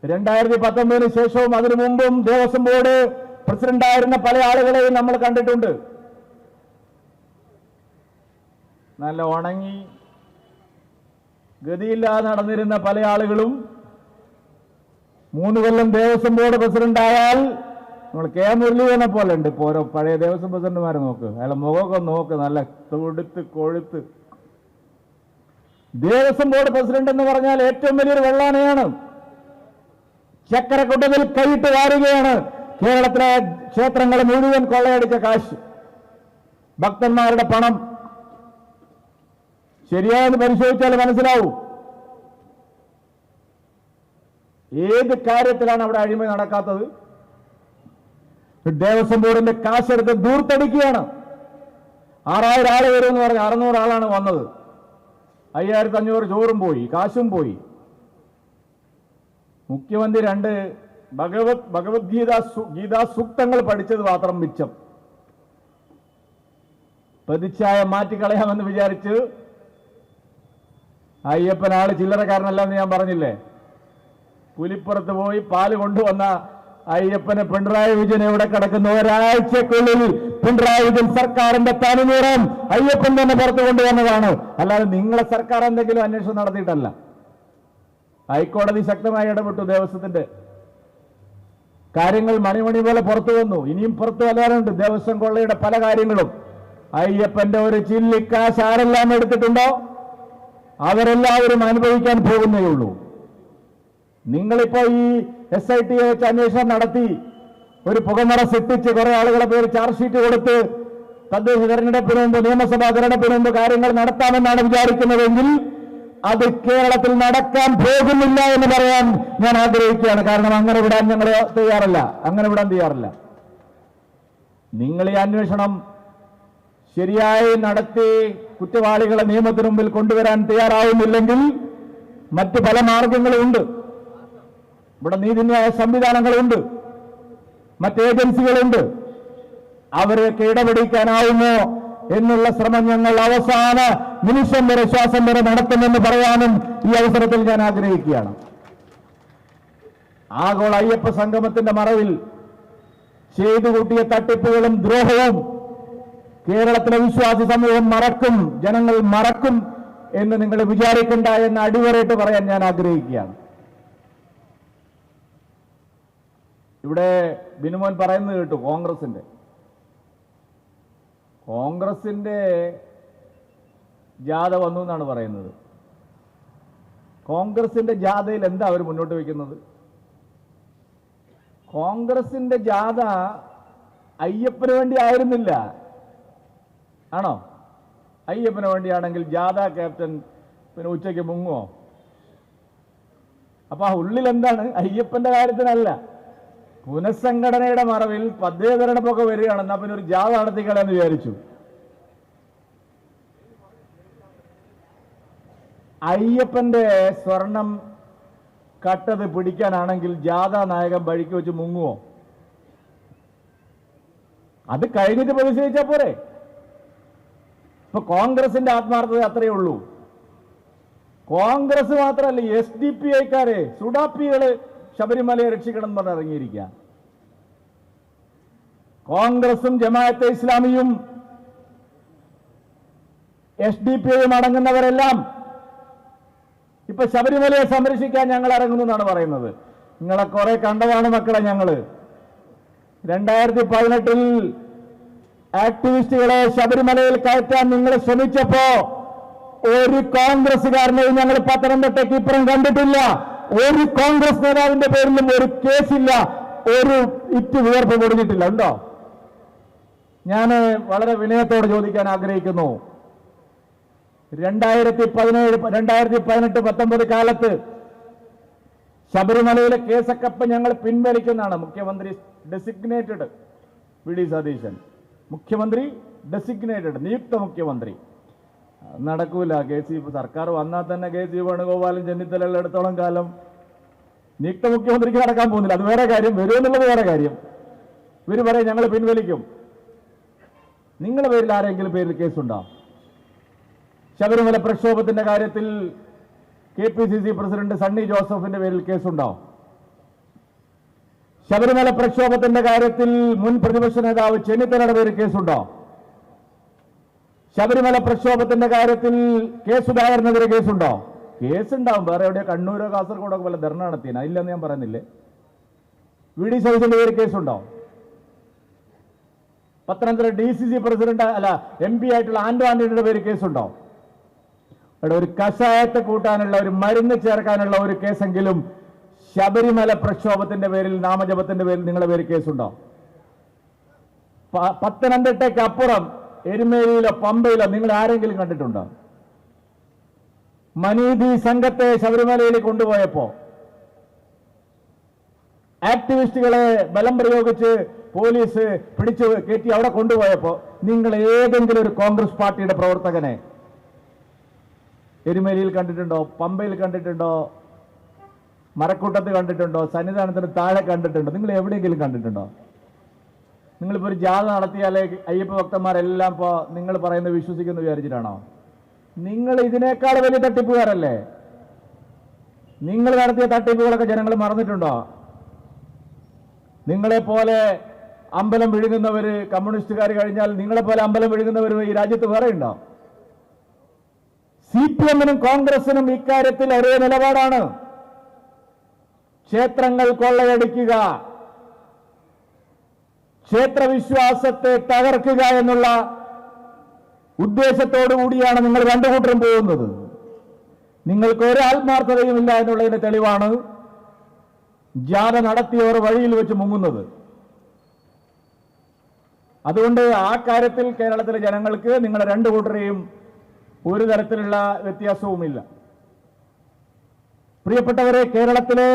[SPEAKER 1] 2019 ശേഷവും അതിനു മുമ്പും ദേവസ്വം ബോർഡ് പ്രസിഡന്റായിരുന്ന പല ആളുകളെയും നമ്മൾ കണ്ടിട്ടുണ്ട്. നല്ല ഉണങ്ങി ഗതിയില്ലാതെ നടന്നിരുന്ന പല ആളുകളും 3 കൊല്ലം ദേവസ്വം ബോർഡ് പ്രസിഡന്റായാൽ നമ്മൾ കെ മുരളീധരനെ പോലെ ഉണ്ട്. ഇപ്പോൾ ഓരോ പഴയ ദേവസ്വം പ്രസിഡന്റുമാരെ നോക്ക്, അയാളെ മുഖമൊക്കെ നോക്ക്, നല്ല തൊടുത്ത് കൊഴുത്ത്. ദേവസ്വം ബോർഡ് പ്രസിഡന്റ് എന്ന് പറഞ്ഞാൽ ഏറ്റവും വലിയൊരു വെള്ളാനയാണ്. ചക്കരക്കുട്ടത്തിൽ കൈയിട്ട് വാരുകയാണ്. കേരളത്തിലെ ക്ഷേത്രങ്ങൾ മുഴുവൻ കൊള്ളയടിച്ച കാശ്, ഭക്തന്മാരുടെ പണം ശരിയായെന്ന് പരിശോധിച്ചാൽ മനസ്സിലാവും. ഏത് കാര്യത്തിലാണ് അവിടെ അഴിമതി നടക്കാത്തത്? ദേവസ്വം ബോർഡിന്റെ കാശെടുത്ത് ദൂർത്തടിക്കുകയാണ്. 6000 ആള് വരുമെന്ന് പറഞ്ഞ് 600 ആളാണ് വന്നത്. 5500 ചോറും പോയി, കാശും പോയി. മുഖ്യമന്ത്രി 2 ഗീതാ സൂക്തങ്ങൾ പഠിച്ചത് മാത്രം മിച്ചം. പ്രതിച്ഛായ മാറ്റിക്കളയാമെന്ന് വിചാരിച്ച് അയ്യപ്പൻ ആള് ചില്ലറക്കാരനല്ലെന്ന് ഞാൻ പറഞ്ഞില്ലേ? പുലിപ്പുറത്ത് പോയി പാല് കൊണ്ടുവന്ന അയ്യപ്പന് പിണറായി വിജയൻ എവിടെ കിടക്കുന്ന? ഒരാഴ്ചക്കുള്ളിൽ പിണറായി വിജയൻ സർക്കാരിന്റെ തനിനിറം അയ്യപ്പൻ തന്നെ പുറത്തു കൊണ്ടുവന്നതാണ്. അല്ലാതെ നിങ്ങളെ സർക്കാർ എന്തെങ്കിലും അന്വേഷണം നടത്തിയിട്ടല്ല. ഹൈക്കോടതി ശക്തമായി ഇടപെട്ടു. ദേവസ്വത്തിന്റെ കാര്യങ്ങൾ മണിമണി പോലെ പുറത്തു വന്നു. ഇനിയും പുറത്തു വരാനുണ്ട് ദേവസ്വം കൊള്ളയുടെ പല കാര്യങ്ങളും. അയ്യപ്പന്റെ ഒരു ചില്ലിക്കാശ് ആരെല്ലാം എടുത്തിട്ടുണ്ടോ അവരെല്ലാവരും അനുഭവിക്കാൻ പോകുന്നേ ഉള്ളൂ. നിങ്ങളിപ്പോ ഈ SIT വെച്ച് അന്വേഷണം നടത്തി ഒരു പുകമറ സൃഷ്ടിച്ച് കുറെ ആളുകളെ പേര് ചാർജ് ഷീറ്റ് കൊടുത്ത് തദ്ദേശ തെരഞ്ഞെടുപ്പിന് മുമ്പ്, നിയമസഭാ തെരഞ്ഞെടുപ്പിന് മുമ്പ് കാര്യങ്ങൾ നടത്താമെന്നാണ് വിചാരിക്കുന്നതെങ്കിൽ അത് കേരളത്തിൽ നടക്കാൻ പോകുന്നില്ല എന്ന് പറയാൻ ഞാൻ ആഗ്രഹിക്കുകയാണ്. കാരണം അങ്ങനെ വിടാൻ ഞങ്ങൾ തയ്യാറല്ല. നിങ്ങൾ ഈ അന്വേഷണം ശരിയായി നടത്തി കുറ്റവാളികളെ നിയമത്തിന് മുമ്പിൽ കൊണ്ടുവരാൻ തയ്യാറാവുന്നില്ലെങ്കിൽ മറ്റ് പല മാർഗങ്ങളുമുണ്ട്. ഇവിടെ നീതിന്യായ സംവിധാനങ്ങളുണ്ട്, മറ്റ് ഏജൻസികളുണ്ട്. അവരെയൊക്കെ ഇടപെടിക്കാനാവുമോ എന്നുള്ള ശ്രമം ഞങ്ങൾ അവസാന നിമിഷം വരെ, ശ്വാസം വരെ നടത്തുമെന്ന് പറയാനും ഈ അവസരത്തിൽ ഞാൻ ആഗ്രഹിക്കുകയാണ്. ആഗോള അയ്യപ്പ സംഗമത്തിന്റെ മറവിൽ ചെയ്തു കൂട്ടിയ തട്ടിപ്പുകളും ദ്രോഹവും കേരളത്തിലെ വിശ്വാസി സമൂഹം മറക്കും, ജനങ്ങൾ മറക്കും എന്ന് നിങ്ങൾ വിചാരിക്കണ്ട എന്ന് അടിവരയിട്ട് പറയാൻ ഞാൻ ആഗ്രഹിക്കുകയാണ്. ഇവിടെ ബിനുമോൻ പറയുന്നത് കേട്ടു, കോൺഗ്രസിന്റെ ജാഥ വന്നു എന്നാണ് പറയുന്നത്. കോൺഗ്രസിന്റെ ജാഥയിൽ എന്താ അവർ മുന്നോട്ട് വയ്ക്കുന്നത്? കോൺഗ്രസിന്റെ ജാഥ അയ്യപ്പന് വേണ്ടി ആയിരുന്നില്ല, ആണോ? അയ്യപ്പന് വേണ്ടിയാണെങ്കിൽ ജാഥ ക്യാപ്റ്റൻ പിന്നെ ഉച്ചയ്ക്ക് മുങ്ങുമോ? അപ്പൊ ആ ഉള്ളിൽ എന്താണ്? അയ്യപ്പന്റെ കാര്യത്തിനല്ല, പുനഃസംഘടനയുടെ മറവിൽ പദ്ധതിതെരഞ്ഞെടുപ്പൊക്കെ വരികയാണ്, എന്നാ പിന്നെ ഒരു ജാഥ നടത്തിക്കളെന്ന് വിചാരിച്ചു. അയ്യപ്പന്റെ സ്വർണം കട്ടത് പിടിക്കാനാണെങ്കിൽ ജാഥ നായകൻ വഴിക്ക് വെച്ച് മുങ്ങുവോ? അത് കഴിഞ്ഞിട്ട് പ്രതിഷേധിച്ചാ പോരെ? ഇപ്പൊ കോൺഗ്രസിന്റെ ആത്മാർത്ഥത അത്രയേ ഉള്ളൂ. കോൺഗ്രസ് മാത്രമല്ല, SDPI-ക്കാരെ സുഡാപ്പികള് ശബരിമലയെ രക്ഷിക്കണം എന്ന് പറഞ്ഞ് ഇറങ്ങിയിരിക്കുക. കോൺഗ്രസും ജമാഅത്തെ ഇസ്ലാമിയും SDPI-യും അടങ്ങുന്നവരെല്ലാം ഇപ്പൊ ശബരിമലയെ സംരക്ഷിക്കാൻ ഞങ്ങൾ ഇറങ്ങുന്നു എന്നാണ് പറയുന്നത്. നിങ്ങളെ കുറെ കണ്ടതാണ് മക്കളെ. ഞങ്ങള് 2018-ൽ ആക്ടിവിസ്റ്റുകളെ ശബരിമലയിൽ കയറ്റാൻ നിങ്ങൾ ശ്രമിച്ചപ്പോ ഒരു കോൺഗ്രസുകാരനെയും ഞങ്ങൾ പത്തനംതിട്ടയ്ക്ക് ഇപ്പുറം കണ്ടിട്ടില്ല. ഒരു കോൺഗ്രസ് നേതാവിന്റെ പേരിലും ഒരു കേസില്ല, ഒരു ഇറ്റ് വിയർപ്പ് പൊടിഞ്ഞിട്ടില്ല. ഉണ്ടോ? ഞാൻ വളരെ വിനയത്തോടെ ചോദിക്കാൻ ആഗ്രഹിക്കുന്നു. 2018-19 കാലത്ത് ശബരിമലയിലെ കേസൊക്കെ ഞങ്ങൾ പിൻവലിക്കുന്നതാണ്. മുഖ്യമന്ത്രി ഡെസിഗ്നേറ്റഡ് വി ഡി സതീശൻ, മുഖ്യമന്ത്രി ഡെസിഗ്നേറ്റഡ്, നിയുക്ത മുഖ്യമന്ത്രി. നടക്കൂല. സർക്കാർ വന്നാൽ തന്നെ KC വേണുഗോപാലും ചെന്നിത്തലയുള്ള എടുത്തോളം കാലം നിയുക്ത മുഖ്യമന്ത്രിക്ക് നടക്കാൻ പോകുന്നില്ല. അത് വേറെ കാര്യം, വരുമെന്നുള്ളത് വേറെ കാര്യം. ഇവര് പറയും ഞങ്ങൾ പിൻവലിക്കും. നിങ്ങളുടെ പേരിൽ ആരെങ്കിലും പേരിൽ കേസുണ്ടോ? ശബരിമല പ്രക്ഷോഭത്തിന്റെ കാര്യത്തിൽ KPCC പ്രസിഡന്റ് സണ്ണി ജോസഫിന്റെ പേരിൽ കേസുണ്ടോ? ശബരിമല പ്രക്ഷോഭത്തിന്റെ കാര്യത്തിൽ മുൻ പ്രതിപക്ഷ നേതാവ് ചെന്നിത്തലയുടെ പേരിൽ കേസുണ്ടോ? ശബരിമല പ്രക്ഷോഭത്തിന്റെ കാര്യത്തിൽ സുധാകരനെതിരെ കേസുണ്ടോ? കേസുണ്ടാവും. വേറെ എവിടെയോ കണ്ണൂരോ കാസർഗോഡോ പോലെ ധർണ നടത്തിയ ഇല്ലെന്ന് ഞാൻ പറയുന്നില്ലേ. വി ഡി സതീശന്റെ പേര് കേസുണ്ടോ? പത്തനംതിട്ട DCC പ്രസിഡന്റ് അല്ല MP ആയിട്ടുള്ള ആന്റോ ആന്റണിയുടെ പേര് കേസുണ്ടോ? ഇവിടെ ഒരു കഷായത്തെ കൂട്ടാനുള്ള, ഒരു മരുന്ന് ചേർക്കാനുള്ള ഒരു കേസെങ്കിലും ശബരിമല പ്രക്ഷോഭത്തിന്റെ പേരിൽ, നാമജപത്തിന്റെ പേരിൽ നിങ്ങളുടെ പേര് കേസുണ്ടോ? പത്തനംതിട്ടയ്ക്ക് അപ്പുറം എരുമേലിയിലോ പമ്പയിലോ നിങ്ങൾ ആരെങ്കിലും കണ്ടിട്ടുണ്ടോ? മനീതി സംഘത്തെ ശബരിമലയിൽ കൊണ്ടുപോയപ്പോ ആക്ടിവിസ്റ്റുകളെ ബലം പ്രയോഗിച്ച് പോലീസ് പിടിച്ചു കയറ്റി അവിടെ കൊണ്ടുപോയപ്പോ നിങ്ങൾ ഏതെങ്കിലും ഒരു കോൺഗ്രസ് പാർട്ടിയുടെ പ്രവർത്തകനെ എരുമേലിയിൽ കണ്ടിട്ടുണ്ടോ? പമ്പയിൽ കണ്ടിട്ടുണ്ടോ? മരക്കൂട്ടത്ത് കണ്ടിട്ടുണ്ടോ? സന്നിധാനത്തിന് താഴെ കണ്ടിട്ടുണ്ടോ? നിങ്ങൾ എവിടെയെങ്കിലും കണ്ടിട്ടുണ്ടോ? നിങ്ങളിപ്പോ ഒരു ജാഥ നടത്തിയാലേ അയ്യപ്പ ഭക്തന്മാരെല്ലാം ഇപ്പോ നിങ്ങൾ പറയുന്നത് വിശ്വസിക്കുന്നു വിചാരിച്ചിട്ടാണോ? നിങ്ങൾ ഇതിനേക്കാൾ വലിയ തട്ടിപ്പുകാരല്ലേ? നിങ്ങൾ നടത്തിയ തട്ടിപ്പുകളൊക്കെ ജനങ്ങൾ മറന്നിട്ടുണ്ടോ? നിങ്ങളെപ്പോലെ അമ്പലം വിഴുങ്ങുന്നവര്, കമ്മ്യൂണിസ്റ്റുകാർ കഴിഞ്ഞാൽ നിങ്ങളെപ്പോലെ അമ്പലം വിഴുങ്ങുന്നവർ ഈ രാജ്യത്ത് വേറെ ഉണ്ടോ? CPM-നും കോൺഗ്രസിനും ഇക്കാര്യത്തിൽ ഒരേ നിലപാടാണ്. ക്ഷേത്രങ്ങൾ കൊള്ളയടിക്കുക, ക്ഷേത്രവിശ്വാസത്തെ തകർക്കുക എന്നുള്ള ഉദ്ദേശത്തോടു കൂടിയാണ് നിങ്ങൾ രണ്ടുകൂട്ടരും പോകുന്നത്. നിങ്ങൾക്ക് ഒരു ആത്മാർത്ഥതയും ഇല്ല എന്നുള്ളതിന്റെ തെളിവാണ് ജാഥ നടത്തിയവർ വഴിയിൽ വെച്ച് മുങ്ങുന്നത്. അതുകൊണ്ട് ആ കാര്യത്തിൽ കേരളത്തിലെ ജനങ്ങൾക്ക് നിങ്ങളെ രണ്ടു കൂട്ടരെയും ഒരു തരത്തിലുള്ള വ്യത്യാസവുമില്ല. പ്രിയപ്പെട്ടവരെ, കേരളത്തിലെ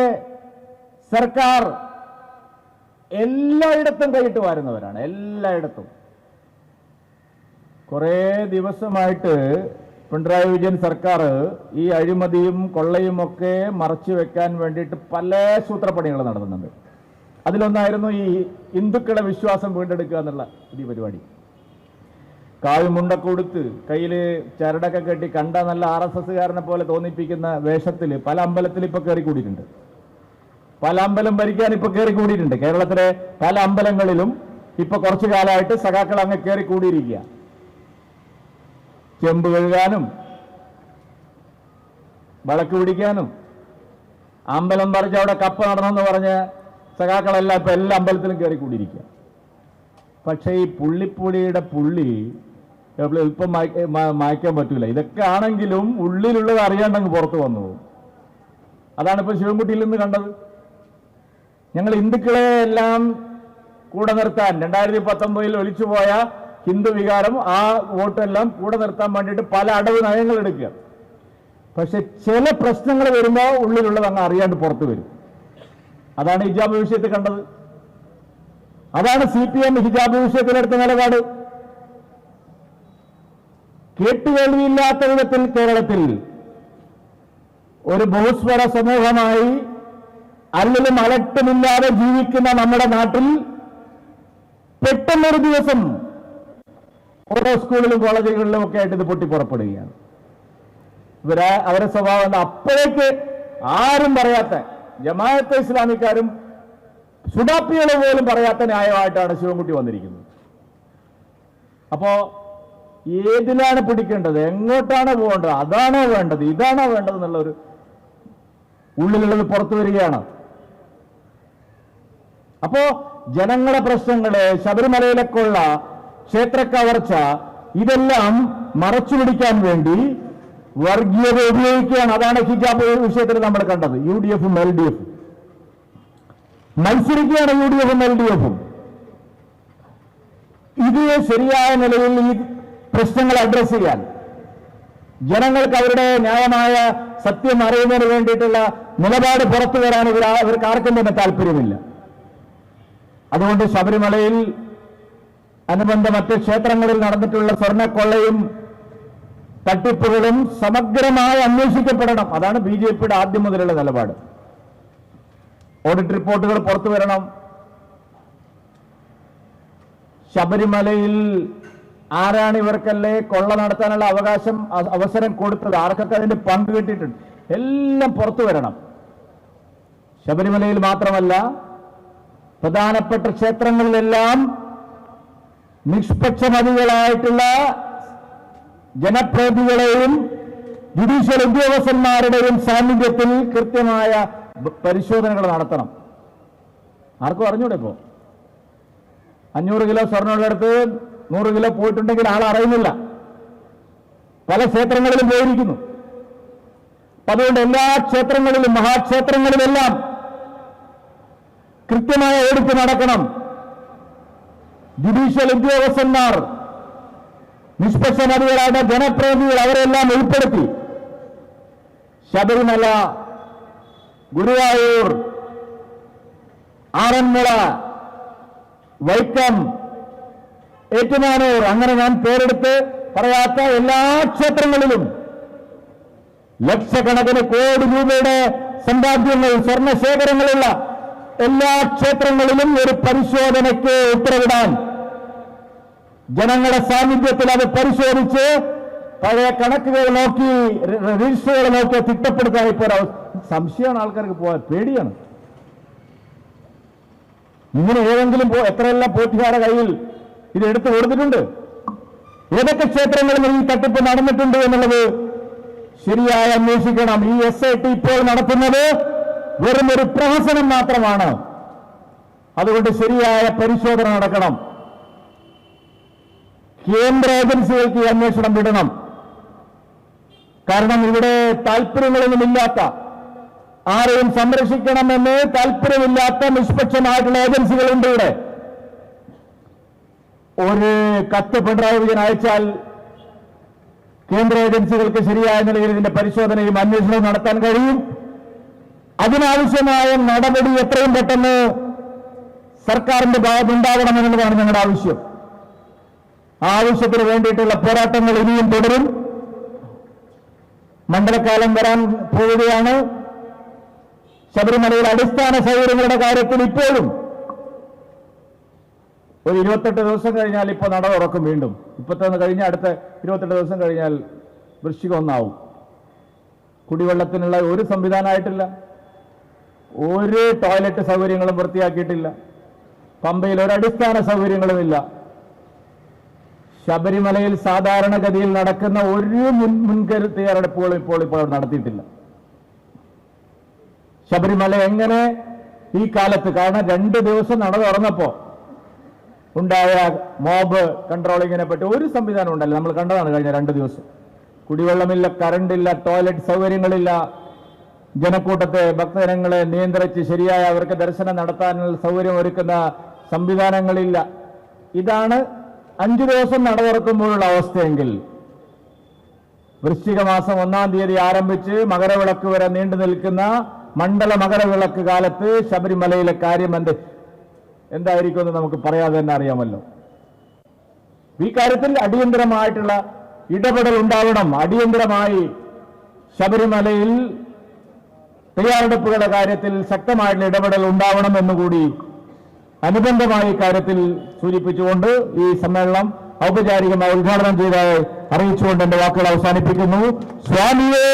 [SPEAKER 1] സർക്കാർ എല്ലായിടത്തും കൈയിട്ട് വാരുന്നവരാണ്. എല്ലായിടത്തും. കുറേ ദിവസമായിട്ട് പിണറായി വിജയൻ സർക്കാർ ഈ അഴിമതിയും കൊള്ളയും ഒക്കെ മറച്ചു വെക്കാൻ വേണ്ടിയിട്ട് പല സൂത്രപ്പണികൾ നടത്തുന്നുണ്ട്. അതിലൊന്നായിരുന്നു ഈ ഹിന്ദുക്കളെ വിശ്വാസം വീണ്ടെടുക്കുക എന്നുള്ള പുതിയ പരിപാടി. കാവിമുണ്ടൊക്കെ കൊടുത്ത് കയ്യിൽ ചരടൊക്കെ കെട്ടി കണ്ട നല്ല RSSകാരനെ പോലെ തോന്നിപ്പിക്കുന്ന വേഷത്തിൽ പല അമ്പലത്തിൽ ഇപ്പൊ കയറിക്കൂടിയിട്ടുണ്ട്. പല അമ്പലം ഭരിക്കാൻ ഇപ്പൊ കയറിക്കൂടിയിട്ടുണ്ട്. കേരളത്തിലെ പല അമ്പലങ്ങളിലും ഇപ്പൊ കുറച്ചു കാലമായിട്ട് സഖാക്കൾ അങ്ങ് കയറിക്കൂടിയിരിക്കുക. ചെമ്പ് കഴുകാനും വിളക്ക് പിടിക്കാനും അമ്പലം പറിച്ച് അവിടെ കപ്പ നടന്നെന്ന് പറഞ്ഞ സഖാക്കളെല്ലാം ഇപ്പൊ എല്ലാ അമ്പലത്തിലും കയറിക്കൂടിയിരിക്കുക. പക്ഷേ ഈ പുള്ളിപ്പുളിയുടെ പുള്ളി എളുപ്പം മായ്ക്കാൻ പറ്റൂല. ഇതൊക്കെ ആണെങ്കിലും ഉള്ളിലുള്ളത് അറിയാണ്ടങ്ങ് പുറത്തു വന്നു പോകും. അതാണ് ഇപ്പൊ ശിവൻകുട്ടിയിൽ നിന്ന് കണ്ടത്. ഞങ്ങൾ ഹിന്ദുക്കളെ എല്ലാം കൂടെ നിർത്താൻ 2019 ഒലിച്ചുപോയ ഹിന്ദു വികാരം, ആ വോട്ടെല്ലാം കൂടെ നിർത്താൻ വേണ്ടിയിട്ട് പല അടവ് നയങ്ങൾ എടുക്കുക. പക്ഷെ ചില പ്രശ്നങ്ങൾ വരുമ്പോൾ ഉള്ളിലുള്ളത് അങ്ങ് അറിയാണ്ട് പുറത്തു വരും. അതാണ് ഹിജാബ് വിഷയത്തിൽ കണ്ടത്. അതാണ് CPM ഹിജാബ് വിഷയത്തിലെടുത്ത നിലപാട്. കേട്ടുകേൾവിയില്ലാത്ത വിധത്തിൽ കേരളത്തിൽ ഒരു ബഹുസ്വര സമൂഹമായി അല്ലിലും അലട്ടുമില്ലാതെ ജീവിക്കുന്ന നമ്മുടെ നാട്ടിൽ പെട്ടെന്നൊരു ദിവസം ഓരോ സ്കൂളിലും കോളേജുകളിലും ഒക്കെ ആയിട്ട് ഇത് പൊട്ടി പുറപ്പെടുകയാണ്. അവരുടെ സ്വഭാവം എന്താ? അപ്പോഴേക്ക് ആരും പറയാത്ത, ജമാഅത്തെ ഇസ്ലാമിക്കാരും സുഡാപ്പികൾ പോലും പറയാത്ത ന്യായമായിട്ടാണ് ശിവൻകുട്ടി വന്നിരിക്കുന്നത്. അപ്പോ ഏതിലാണ് പിടിക്കേണ്ടത്, എങ്ങോട്ടാണ് പോകേണ്ടത്, അതാണോ വേണ്ടത്, ഇതാണോ വേണ്ടത് എന്നുള്ളൊരു ഉള്ളിലുള്ളത് പുറത്തു വരികയാണ്. അപ്പോ ജനങ്ങളുടെ പ്രശ്നങ്ങള്, ശബരിമലയിലെ കൊള്ള, ക്ഷേത്ര കവർച്ച, ഇതെല്ലാം മറച്ചുപിടിക്കാൻ വേണ്ടി വർഗീയത ഉപയോഗിക്കുകയാണ്. അതാണ് ഹിജാബ് വിഷയത്തിൽ നമ്മൾ കണ്ടത്. UDF-ഉം LDF-ഉം മത്സരിക്കുകയാണ്. UDF-ഉം LDF-ഉം ഇത് ശരിയായ നിലയിൽ ഈ പ്രശ്നങ്ങൾ അഡ്രസ് ചെയ്യാൻ, ജനങ്ങൾക്ക് അവരുടെ ന്യായമായ സത്യം അറിയുന്നതിന് വേണ്ടിയിട്ടുള്ള നിലപാട് പുറത്തു വരാൻ ഇവർക്ക് ആർക്കും തന്നെ താല്പര്യമില്ല. അതുകൊണ്ട് ശബരിമലയിൽ അനുബന്ധ മറ്റ് ക്ഷേത്രങ്ങളിൽ നടന്നിട്ടുള്ള സ്വർണ്ണക്കൊള്ളയും തട്ടിപ്പുകളും സമഗ്രമായി അന്വേഷിക്കപ്പെടണം. അതാണ് BJP-യുടെ ആദ്യം മുതലുള്ള നിലപാട്. ഓഡിറ്റ് റിപ്പോർട്ടുകൾ പുറത്തു വരണം. ശബരിമലയിൽ ആരാണ് ഇവർക്കല്ലേ കൊള്ള നടത്താനുള്ള അവസരം കൊടുത്തത്, ആർക്കൊക്കെ അതിന്റെ പങ്ക് കിട്ടിയിട്ടുണ്ട്, എല്ലാം പുറത്തു വരണം. ശബരിമലയിൽ മാത്രമല്ല, പ്രധാനപ്പെട്ട ക്ഷേത്രങ്ങളിലെല്ലാം നിഷ്പക്ഷമതികളായിട്ടുള്ള ജനപ്രതിനിധികളെയും ജുഡീഷ്യൽ ഉദ്യോഗസ്ഥന്മാരുടെയും സാന്നിധ്യത്തിൽ കൃത്യമായ പരിശോധനകൾ നടത്തണം. ആർക്കും അറിഞ്ഞൂടെ? ഇപ്പോ 500 കിലോ സ്വർണ്ണമുള്ളടുത്ത് 100 കിലോ പോയിട്ടുണ്ടെങ്കിൽ ആൾ അറിയുന്നില്ല. പല ക്ഷേത്രങ്ങളിലും പോയിരിക്കുന്നു. അതുകൊണ്ട് എല്ലാ ക്ഷേത്രങ്ങളിലും, മഹാക്ഷേത്രങ്ങളിലെല്ലാം കൃത്യമായ ഓഡിറ്റ് നടക്കണം. ജുഡീഷ്യൽ ഉദ്യോഗസ്ഥന്മാർ, നിഷ്പക്ഷമതികളായ ജനപ്രതിനിധികൾ, അവരെല്ലാം ഉൾപ്പെടുത്തി ശബരിമല, ഗുരുവായൂർ, ആറന്മുള, വൈക്കം, ഏറ്റുമാനൂർ, അങ്ങനെ ഞാൻ പേരെടുത്ത് പറയാത്ത എല്ലാ ക്ഷേത്രങ്ങളിലും ലക്ഷക്കണക്കിന് കോടി രൂപയുടെ സമ്പാദ്യങ്ങൾ, സ്വർണ്ണശേഖരങ്ങളുള്ള എല്ലാ ക്ഷേത്രങ്ങളിലും ഒരു പരിശോധനയ്ക്ക് ഉത്തരവിടാൻ, ജനങ്ങളുടെ സാന്നിധ്യത്തിൽ അത് പരിശോധിച്ച് പഴയ കണക്കുകൾ നോക്കി, രജിസ്റ്ററുകൾ നോക്കി തിട്ടപ്പെടുത്താൻ ഇപ്പോൾ സംശയമാണ് ആൾക്കാർക്ക്. പോകാൻ പേടിയാണ്. ഇങ്ങനെ ഏതെങ്കിലും എത്രയെല്ലാം പോറ്റിക്കാരുടെ കയ്യിൽ ഇത് എടുത്തു കൊടുത്തിട്ടുണ്ട്, ഏതൊക്കെ ക്ഷേത്രങ്ങളിൽ ഈ തട്ടിപ്പ് നടന്നിട്ടുണ്ട് എന്നുള്ളത് ശരിയായി അന്വേഷിക്കണം. ഈ SIT ഇപ്പോൾ നടത്തുന്നത് വെറും ഒരു പ്രഹസനം മാത്രമാണ്. അതുകൊണ്ട് ശരിയായ പരിശോധന നടക്കണം. കേന്ദ്ര ഏജൻസികൾക്ക് ഈ അന്വേഷണം വിടണം. കാരണം ഇവിടെ താല്പര്യങ്ങളൊന്നുമില്ലാത്ത, ആരെയും സംരക്ഷിക്കണമെന്ന് താല്പര്യമില്ലാത്ത നിഷ്പക്ഷമായിട്ടുള്ള ഏജൻസികളുണ്ട് ഇവിടെ. ഒരു കത്ത് പിണറായി വിജയൻ അയച്ചാൽ കേന്ദ്ര ഏജൻസികൾക്ക് ശരിയായ നിലയിൽ ഇതിന്റെ പരിശോധനയും അന്വേഷണവും നടത്താൻ കഴിയും. അതിനാവശ്യമായ നടപടി എത്രയും പെട്ടെന്ന് സർക്കാരിന്റെ ഭാഗത്തുണ്ടാകണമെന്നുള്ളതാണ് ഞങ്ങളുടെ ആവശ്യം. ആ ആവശ്യത്തിന് വേണ്ടിയിട്ടുള്ള പോരാട്ടങ്ങൾ ഇനിയും തുടരും. മണ്ഡലകാലം വരാൻ പോവുകയാണ്. ശബരിമലയിൽ അടിസ്ഥാന സൗകര്യങ്ങളുടെ കാര്യത്തിൽ ഇപ്പോഴും ഒരു 28 ദിവസം കഴിഞ്ഞാൽ ഇപ്പോൾ നട തുറക്കും. വീണ്ടും 31 കഴിഞ്ഞ അടുത്ത 28 ദിവസം കഴിഞ്ഞാൽ വൃശ്ചികം 1 കുടിവെള്ളത്തിനുള്ള ഒരു സംവിധാനമായിട്ടില്ല. ഒരു ടോയ്ലറ്റ് സൗകര്യങ്ങളും വൃത്തിയാക്കിയിട്ടില്ല. പമ്പയിൽ ഒരു അടിസ്ഥാന സൗകര്യങ്ങളുമില്ല. ശബരിമലയിൽ സാധാരണഗതിയിൽ നടക്കുന്ന ഒരു മുൻകരുതൽ തയ്യാറെടുപ്പുകളും ഇപ്പോൾ നടത്തിയിട്ടില്ല. ശബരിമല എങ്ങനെ ഈ കാലത്ത്, കാരണം 2 ദിവസം നട തുറന്നപ്പോ ഉണ്ടായ മോബ് കൺട്രോളിങ്ങിനെ പറ്റി ഒരു സംവിധാനം ഉണ്ടല്ലോ, നമ്മൾ കണ്ടതാണ് കഴിഞ്ഞ 2 ദിവസം. കുടിവെള്ളമില്ല, കറണ്ടില്ല, ടോയ്ലറ്റ് സൗകര്യങ്ങളില്ല, ജനക്കൂട്ടത്തെ, ഭക്തജനങ്ങളെ നിയന്ത്രിച്ച് ശരിയായ അവർക്ക് ദർശനം നടത്താനുള്ള സൗകര്യം ഒരുക്കുന്ന സംവിധാനങ്ങളില്ല. ഇതാണ് 5 ദിവസം നട തുറക്കുമ്പോഴുള്ള അവസ്ഥയെങ്കിൽ വൃശ്ചിക മാസം 1-ാം തീയതി ആരംഭിച്ച് മകരവിളക്ക് വരെ നീണ്ടു നിൽക്കുന്ന മണ്ഡല മകരവിളക്ക് കാലത്ത് ശബരിമലയിലെ കാര്യം എന്തായിരിക്കുമെന്ന് നമുക്ക് പറയാതെ തന്നെ അറിയാമല്ലോ. ഈ കാര്യത്തിൽ അടിയന്തരമായിട്ടുള്ള ഇടപെടൽ ഉണ്ടാവണം. അടിയന്തരമായി ശബരിമലയിൽ തയ്യാറെടുപ്പുകളുടെ കാര്യത്തിൽ ശക്തമായിട്ടുള്ള ഇടപെടൽ ഉണ്ടാവണം എന്നുകൂടി അനുബന്ധമായി കാര്യത്തിൽ സൂചിപ്പിച്ചുകൊണ്ട് ഈ സമ്മേളനം ഔപചാരികമായി ഉദ്ഘാടനം ചെയ്തതായി അറിയിച്ചുകൊണ്ട് എന്റെ വാക്കുകൾ അവസാനിപ്പിക്കുന്നു. സ്വാമിയേ